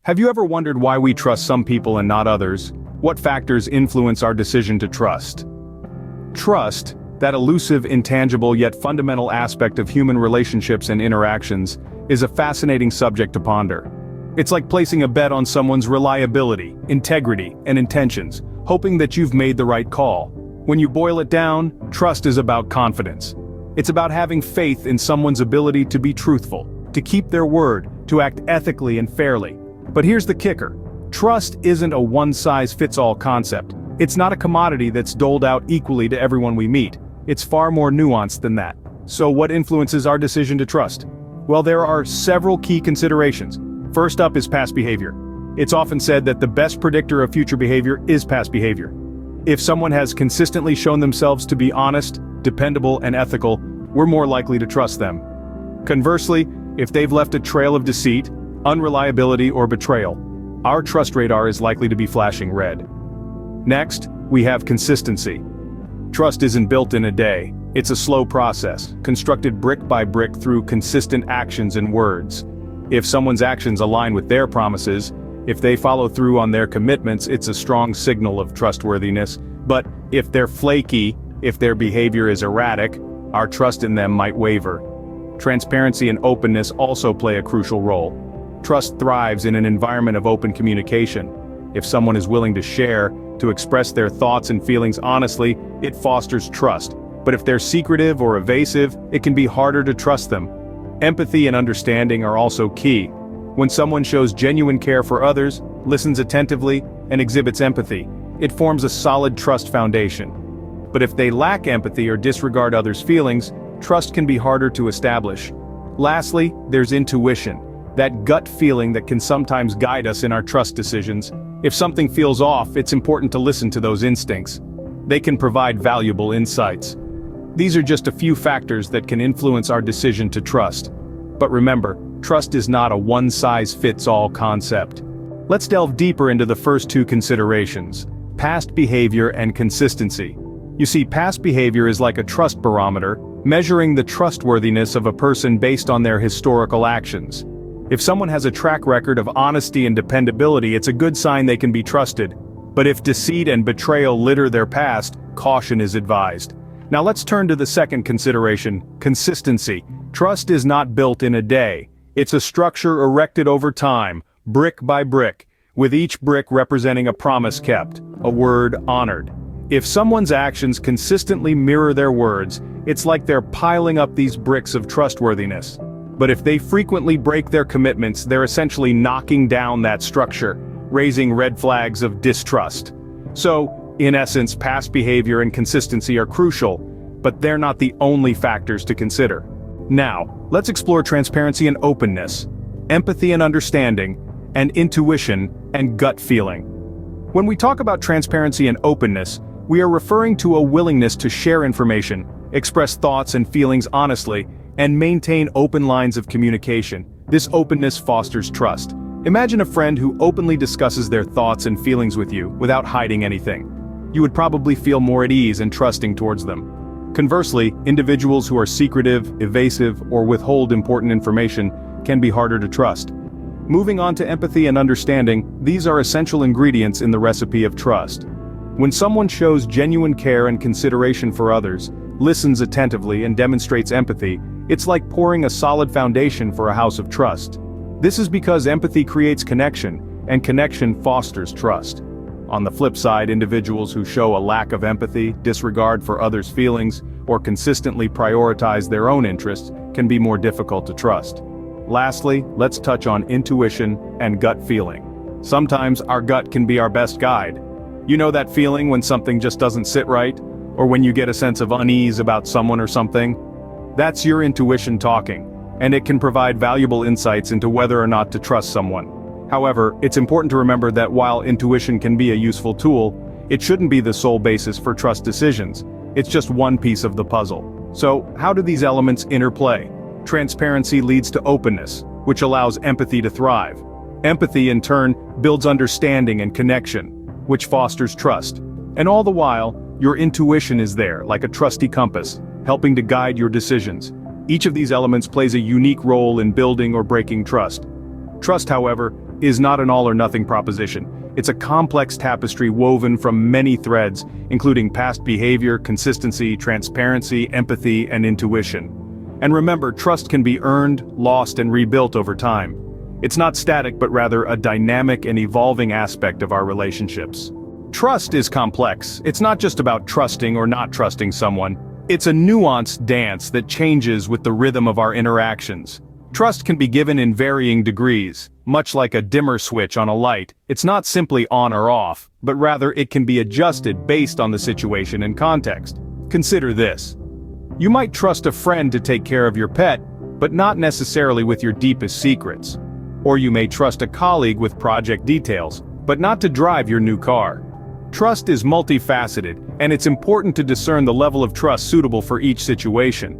Have you ever wondered why we trust some people and not others? What factors influence our decision to trust? Trust, that elusive, intangible yet fundamental aspect of human relationships and interactions, is a fascinating subject to ponder. It's like placing a bet on someone's reliability, integrity, and intentions, hoping that you've made the right call. When you boil it down, trust is about confidence. It's about having faith in someone's ability to be truthful, to keep their word, to act ethically and fairly. But here's the kicker. Trust isn't a one-size-fits-all concept. It's not a commodity that's doled out equally to everyone we meet. It's far more nuanced than that. So what influences our decision to trust? Well, there are several key considerations. First up is past behavior. It's often said that the best predictor of future behavior is past behavior. If someone has consistently shown themselves to be honest, dependable, and ethical, we're more likely to trust them. Conversely, if they've left a trail of deceit, unreliability, or betrayal, our trust radar is likely to be flashing red. Next, we have consistency. Trust isn't built in a day. It's a slow process, constructed brick by brick through consistent actions and words. If someone's actions align with their promises, if they follow through on their commitments, it's a strong signal of trustworthiness. But if they're flaky, if their behavior is erratic, our trust in them might waver. Transparency and openness also play a crucial role. Trust thrives in an environment of open communication. If someone is willing to share, to express their thoughts and feelings honestly, it fosters trust. But if they're secretive or evasive, it can be harder to trust them. Empathy and understanding are also key. When someone shows genuine care for others, listens attentively, and exhibits empathy, it forms a solid trust foundation. But if they lack empathy or disregard others' feelings, trust can be harder to establish. Lastly, there's intuition, that gut feeling that can sometimes guide us in our trust decisions. If something feels off, it's important to listen to those instincts. They can provide valuable insights. These are just a few factors that can influence our decision to trust. But remember, trust is not a one-size-fits-all concept. Let's delve deeper into the first two considerations: past behavior and consistency. You see, past behavior is like a trust barometer, measuring the trustworthiness of a person based on their historical actions. If someone has a track record of honesty and dependability, it's a good sign they can be trusted. But if deceit and betrayal litter their past, caution is advised. Now let's turn to the second consideration: consistency. Trust is not built in a day. It's a structure erected over time, brick by brick, with each brick representing a promise kept, a word honored. If someone's actions consistently mirror their words, it's like they're piling up these bricks of trustworthiness. But if they frequently break their commitments, they're essentially knocking down that structure, raising red flags of distrust. So, in essence, past behavior and consistency are crucial, but they're not the only factors to consider. Now, let's explore transparency and openness, empathy and understanding, and intuition and gut feeling. When we talk about transparency and openness, we are referring to a willingness to share information, express thoughts and feelings honestly, and maintain open lines of communication. This openness fosters trust. Imagine a friend who openly discusses their thoughts and feelings with you without hiding anything. You would probably feel more at ease and trusting towards them. Conversely, individuals who are secretive, evasive, or withhold important information can be harder to trust. Moving on to empathy and understanding, these are essential ingredients in the recipe of trust. When someone shows genuine care and consideration for others, listens attentively and demonstrates empathy, it's like pouring a solid foundation for a house of trust. This is because empathy creates connection, and connection fosters trust. On the flip side, individuals who show a lack of empathy, disregard for others' feelings, or consistently prioritize their own interests can be more difficult to trust. Lastly, let's touch on intuition and gut feeling. Sometimes our gut can be our best guide. You know that feeling when something just doesn't sit right, or when you get a sense of unease about someone or something? That's your intuition talking, and it can provide valuable insights into whether or not to trust someone. However, it's important to remember that while intuition can be a useful tool, it shouldn't be the sole basis for trust decisions. It's just one piece of the puzzle. So, how do these elements interplay? Transparency leads to openness, which allows empathy to thrive. Empathy, in turn, builds understanding and connection, which fosters trust. And all the while, your intuition is there, like a trusty compass, helping to guide your decisions. Each of these elements plays a unique role in building or breaking trust. Trust, however, is not an all-or-nothing proposition. It's a complex tapestry woven from many threads, including past behavior, consistency, transparency, empathy, and intuition. And remember, trust can be earned, lost, and rebuilt over time. It's not static but rather a dynamic and evolving aspect of our relationships. Trust is complex. It's not just about trusting or not trusting someone. It's a nuanced dance that changes with the rhythm of our interactions. Trust can be given in varying degrees. Much like a dimmer switch on a light, it's not simply on or off, but rather it can be adjusted based on the situation and context. Consider this. You might trust a friend to take care of your pet, but not necessarily with your deepest secrets. Or you may trust a colleague with project details, but not to drive your new car. Trust is multifaceted, and it's important to discern the level of trust suitable for each situation.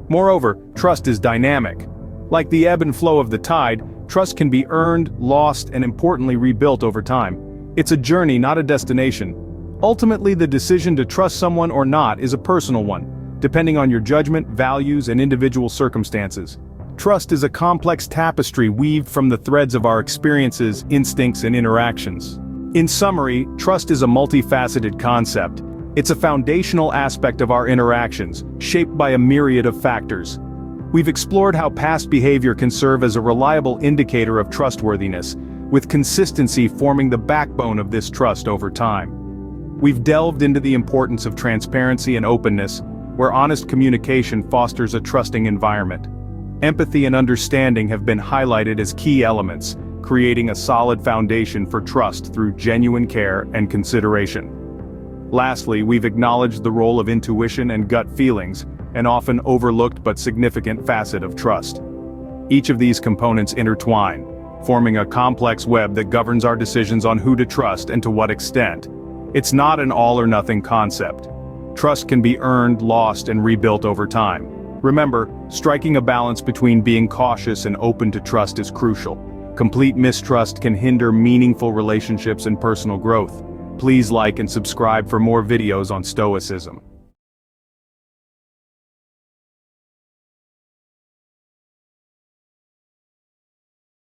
Moreover, trust is dynamic. Like the ebb and flow of the tide, trust can be earned, lost, and importantly rebuilt over time. It's a journey, not a destination. Ultimately, the decision to trust someone or not is a personal one, depending on your judgment, values, and individual circumstances. Trust is a complex tapestry weaved from the threads of our experiences, instincts, and interactions. In summary, trust is a multifaceted concept. It's a foundational aspect of our interactions, shaped by a myriad of factors. We've explored how past behavior can serve as a reliable indicator of trustworthiness, with consistency forming the backbone of this trust over time. We've delved into the importance of transparency and openness, where honest communication fosters a trusting environment. Empathy and understanding have been highlighted as key elements, creating a solid foundation for trust through genuine care and consideration. Lastly, we've acknowledged the role of intuition and gut feelings, an often overlooked but significant facet of trust. Each of these components intertwine, forming a complex web that governs our decisions on who to trust and to what extent. It's not an all-or-nothing concept. Trust can be earned, lost, and rebuilt over time. Remember, striking a balance between being cautious and open to trust is crucial. Complete mistrust can hinder meaningful relationships and personal growth. Please like and subscribe for more videos on Stoicism.